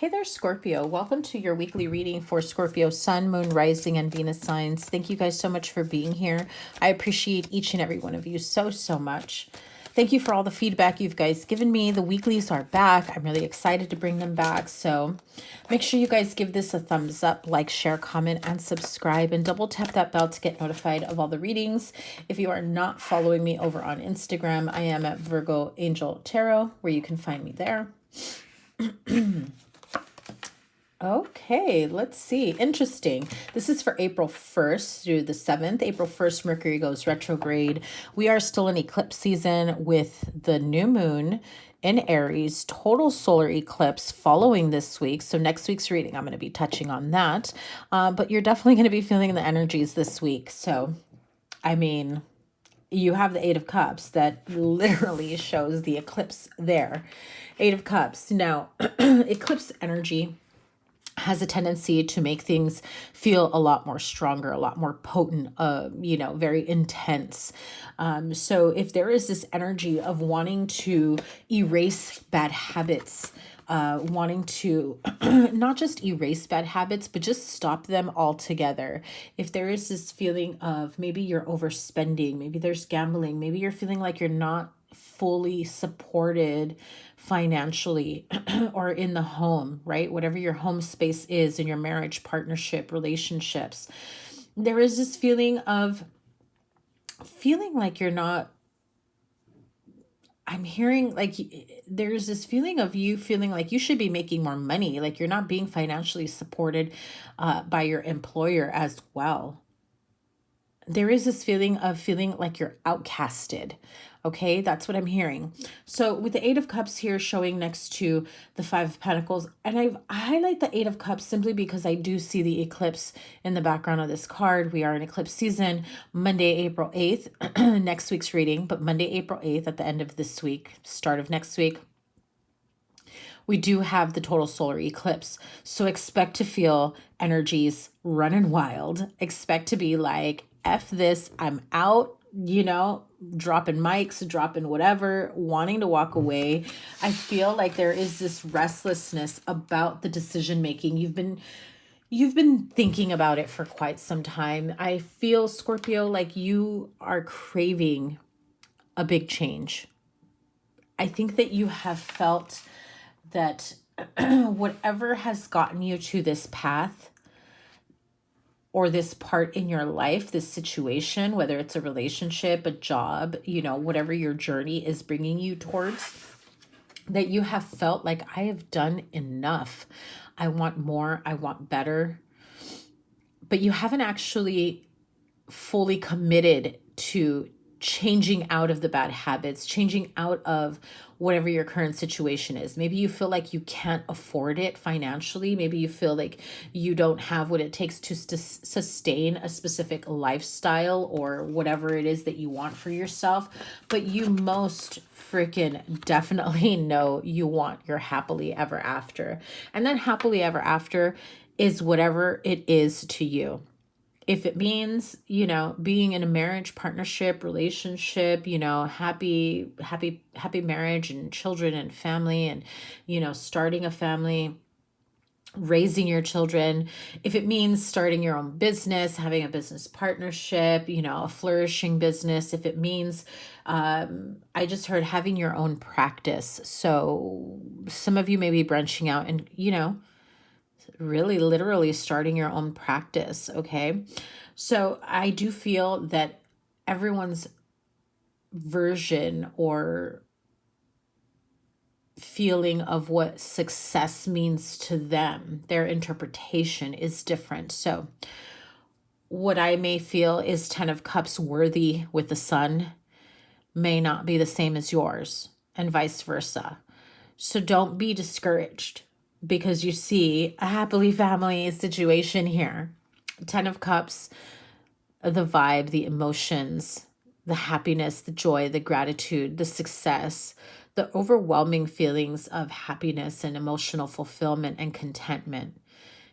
Hey there, Scorpio. Welcome to your weekly reading for Scorpio Sun, Moon, Rising, and Venus signs. Thank you guys so much for being here. I appreciate each and every one of you so much. Thank you for all the feedback you've guys given me. The weeklies are back. I'm really excited to bring them back. So make sure you guys give this a thumbs up, like, share, comment, and subscribe, and double tap that bell to get notified of all the readings. If you are not following me over on Instagram, I am at Virgo Angel Tarot, where you can find me there. Okay, let's see. Interesting. This is for April 1st through the 7th. April 1st, Mercury goes retrograde. We are still in eclipse season with the new moon in Aries, total solar eclipse following this week. So next week's reading, I'm going to be touching on that. But you're definitely going to be feeling the energies this week. So, I mean, you have the Eight of Cups that literally shows the eclipse there. Eight of Cups. Now, eclipse energy has a tendency to make things feel a lot more stronger, a lot more potent, very intense. So if there is this energy of wanting to erase bad habits, wanting to not just erase bad habits, but just stop them altogether. If there is this feeling of maybe you're overspending, maybe there's gambling, maybe you're feeling like you're not fully supported financially or in the home, right? Whatever your home space is in your marriage, partnership, relationships, there is this feeling like you're not, I'm hearing like there's this feeling of you feeling like you should be making more money, like you're not being financially supported by your employer as well. There is this feeling of feeling like you're outcasted. Okay, that's what I'm hearing. So with the Eight of Cups here showing next to the Five of Pentacles, and I highlight the Eight of Cups simply because I do see the eclipse in the background of this card. We are in eclipse season, Monday, April 8th, next week's reading, but Monday, April 8th at the end of this week, start of next week, we do have the total solar eclipse. So expect to feel energies running wild. Expect to be like, F this, I'm out, dropping mics, dropping whatever, wanting to walk away. I feel like there is this restlessness about the decision making. You've been thinking about it for quite some time. I feel, Scorpio, like you are craving a big change. I think that you have felt that whatever has gotten you to this path or this part in your life, this situation, whether it's a relationship, a job, whatever your journey is bringing you towards, that you have felt like, I have done enough. I want more. I want better. But you haven't actually fully committed to changing out of the bad habits, changing out of whatever your current situation is. Maybe you feel like you can't afford it financially. Maybe you feel like you don't have what it takes to sustain a specific lifestyle or whatever it is that you want for yourself. But you most freaking definitely know you want your happily ever after. And that happily ever after is whatever it is to you. If it means, being in a marriage, partnership, relationship, happy marriage and children and family and, starting a family, raising your children. If it means starting your own business, having a business partnership, a flourishing business. If it means, I just heard having your own practice. So some of you may be branching out and, really literally starting your own practice. Okay. So I do feel that everyone's version or feeling of what success means to them, their interpretation is different. So what I may feel is 10 of Cups worthy with the Sun may not be the same as yours, and vice versa. So don't be discouraged because you see a happily family situation here. 10 of Cups, the vibe, the emotions, the happiness, the joy, the gratitude, the success, the overwhelming feelings of happiness and emotional fulfillment and contentment.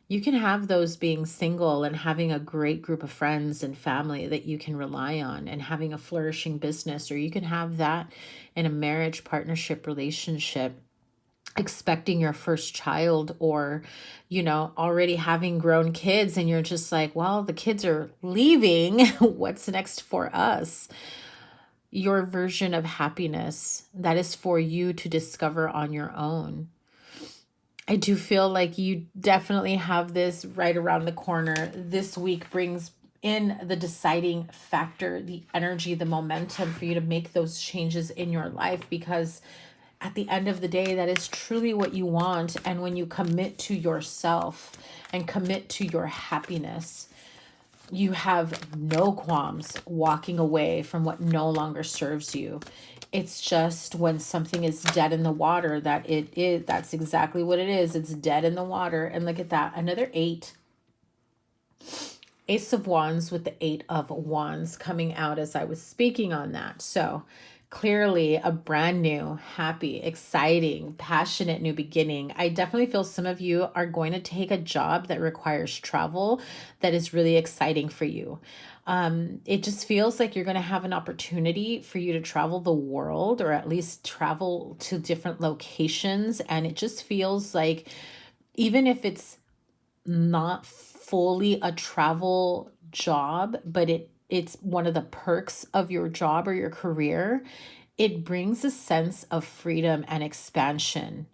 You can have those being single and having a great group of friends and family that you can rely on and having a flourishing business, or you can have that in a marriage, partnership, relationship. expecting your first child, or, already having grown kids, and you're just like, well, the kids are leaving. What's next for us? Your version of happiness that is for you to discover on your own. I do feel like you definitely have this right around the corner. This week brings in the deciding factor, the energy, the momentum for you to make those changes in your life, because at the end of the day, that is truly what you want. And when you commit to yourself and commit to your happiness, you have no qualms walking away from what no longer serves you. It's just when something is dead in the water that that's exactly what it is. It's dead in the water. And look at that. Another 8. Ace of Wands with the 8 of Wands coming out as I was speaking on that. So clearly a brand new, happy, exciting, passionate new beginning. I definitely feel some of you are going to take a job that requires travel that is really exciting for you. It just feels like you're going to have an opportunity for you to travel the world, or at least travel to different locations. And it just feels like, even if it's not fully a travel job, but it's one of the perks of your job or your career, it brings a sense of freedom and expansion.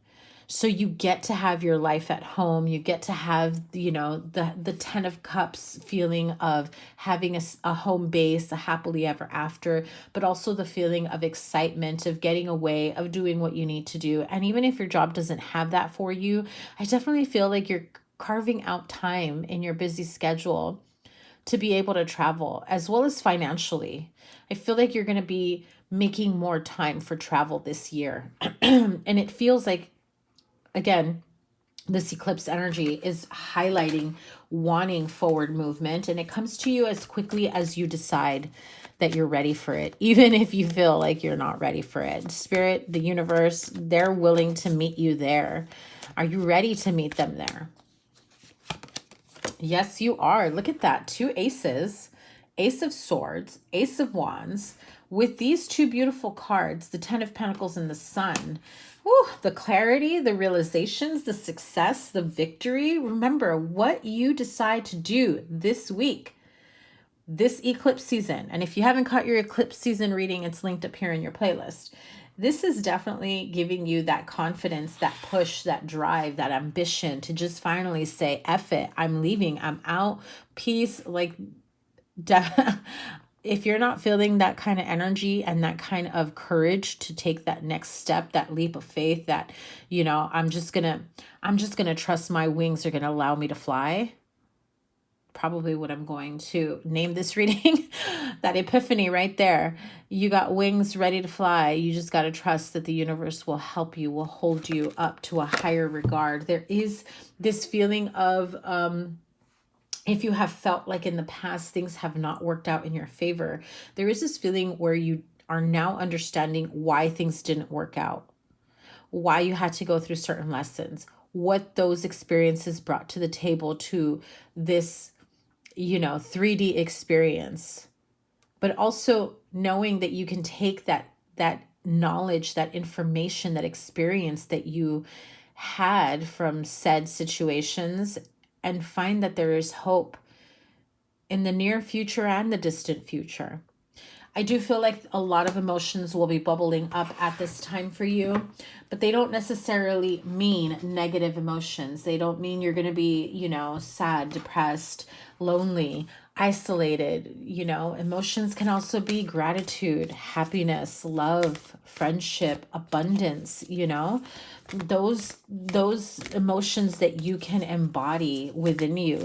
So you get to have your life at home. You get to have, the 10 of cups feeling of having a home base, a happily ever after, but also the feeling of excitement, of getting away, of doing what you need to do. And even if your job doesn't have that for you, I definitely feel like you're carving out time in your busy schedule to be able to travel, as well as financially. I feel like you're going to be making more time for travel this year. And it feels like, again, this eclipse energy is highlighting wanting forward movement, and it comes to you as quickly as you decide that you're ready for it, even if you feel like you're not ready for it. Spirit, the universe, they're willing to meet you there. Are you ready to meet them there? Yes, you are. Look at that. 2 aces, Ace of Swords, Ace of Wands, with these 2 beautiful cards, the 10 of Pentacles and the Sun. Whew, the clarity, the realizations, the success, the victory. Remember what you decide to do this week, this eclipse season. And if you haven't caught your eclipse season reading, it's linked up here in your playlist. This is definitely giving you that confidence, that push, that drive, that ambition to just finally say, F it, I'm leaving, I'm out, peace. Like, if you're not feeling that kind of energy and that kind of courage to take that next step, that leap of faith, that, I'm just gonna trust my wings are gonna allow me to fly. Probably what I'm going to name this reading. That epiphany right there. You got wings ready to fly. You just got to trust that the universe will help you, will hold you up to a higher regard. There is this feeling of, if you have felt like in the past things have not worked out in your favor, there is this feeling where you are now understanding why things didn't work out, why you had to go through certain lessons, what those experiences brought to the table to this 3D experience, but also knowing that you can take that knowledge, that information, that experience that you had from said situations, and find that there is hope in the near future and the distant future. I do feel like a lot of emotions will be bubbling up at this time for you, but they don't necessarily mean negative emotions. They don't mean you're going to be, sad, depressed, lonely, isolated. Emotions can also be gratitude, happiness, love, friendship, abundance, those emotions that you can embody within you,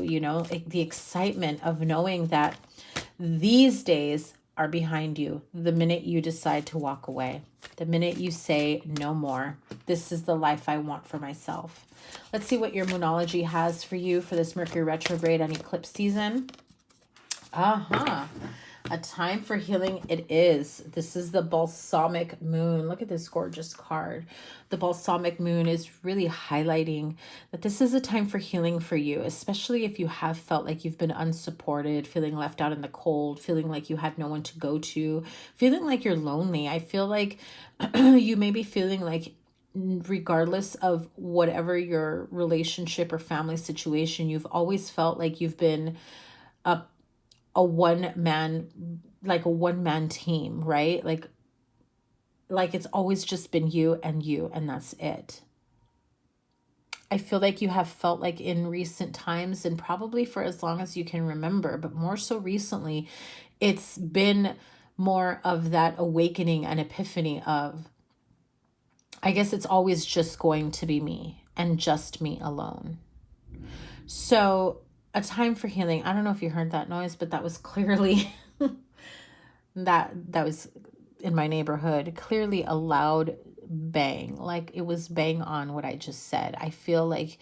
the excitement of knowing that these days are behind you the minute you decide to walk away, the minute you say no more. This is the life I want for myself. Let's see what your Moonology has for you for this Mercury retrograde and eclipse season. A time for healing it is. This is the balsamic moon. Look at this gorgeous card. The balsamic moon is really highlighting that this is a time for healing for you, especially if you have felt like you've been unsupported, feeling left out in the cold, feeling like you had no one to go to, feeling like you're lonely. I feel like you may be feeling like regardless of whatever your relationship or family situation, you've always felt like you've been a, a one man, like a one man team, right? Like it's always just been you, and that's it. I feel like you have felt like in recent times, and probably for as long as you can remember, but more so recently, it's been more of that awakening and epiphany of, I guess it's always just going to be me and just me alone. So, a time for healing. I don't know if you heard that noise, but that was clearly that was in my neighborhood, clearly a loud bang. Like it was bang on what I just said. I feel like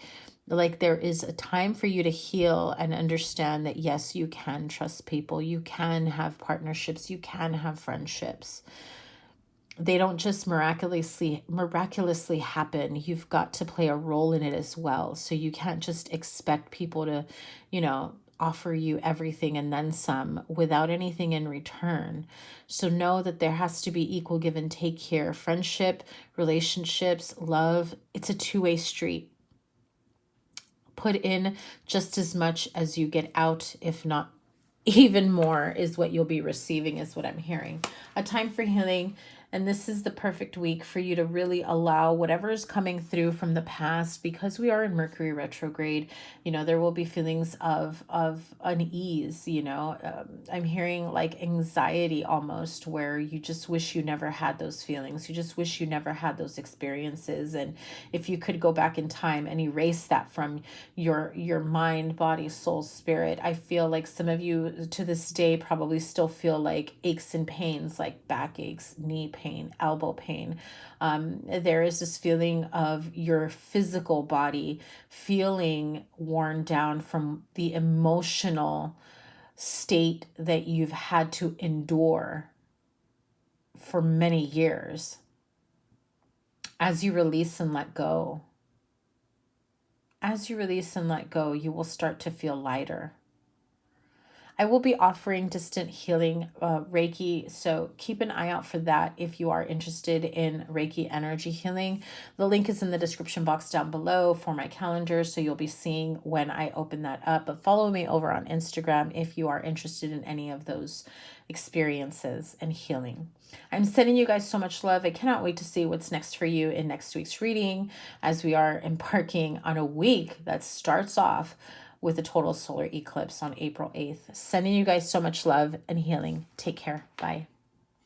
there is a time for you to heal and understand that yes, you can trust people. You can have partnerships, you can have friendships. They don't just miraculously happen. You've got to play a role in it as well. So you can't just expect people to, offer you everything and then some without anything in return. So know that there has to be equal give and take here. Friendship, relationships, love, it's a two-way street. Put in just as much as you get out, if not even more, is what you'll be receiving, is what I'm hearing. A time for healing. And this is the perfect week for you to really allow whatever is coming through from the past, because we are in Mercury retrograde. There will be feelings of unease. I'm hearing like anxiety almost, where you just wish you never had those feelings. You just wish you never had those experiences. And if you could go back in time and erase that from your mind, body, soul, spirit, I feel like some of you to this day probably still feel like aches and pains, like backaches, knee pain, elbow pain. There is this feeling of your physical body feeling worn down from the emotional state that you've had to endure for many years. As you release and let go, you will start to feel lighter. I will be offering distant healing Reiki, so keep an eye out for that if you are interested in Reiki energy healing. The link is in the description box down below for my calendar, so you'll be seeing when I open that up. But follow me over on Instagram if you are interested in any of those experiences and healing. I'm sending you guys so much love. I cannot wait to see what's next for you in next week's reading, as we are embarking on a week that starts off with a total solar eclipse on April 8th. Sending you guys so much love and healing. Take care. Bye.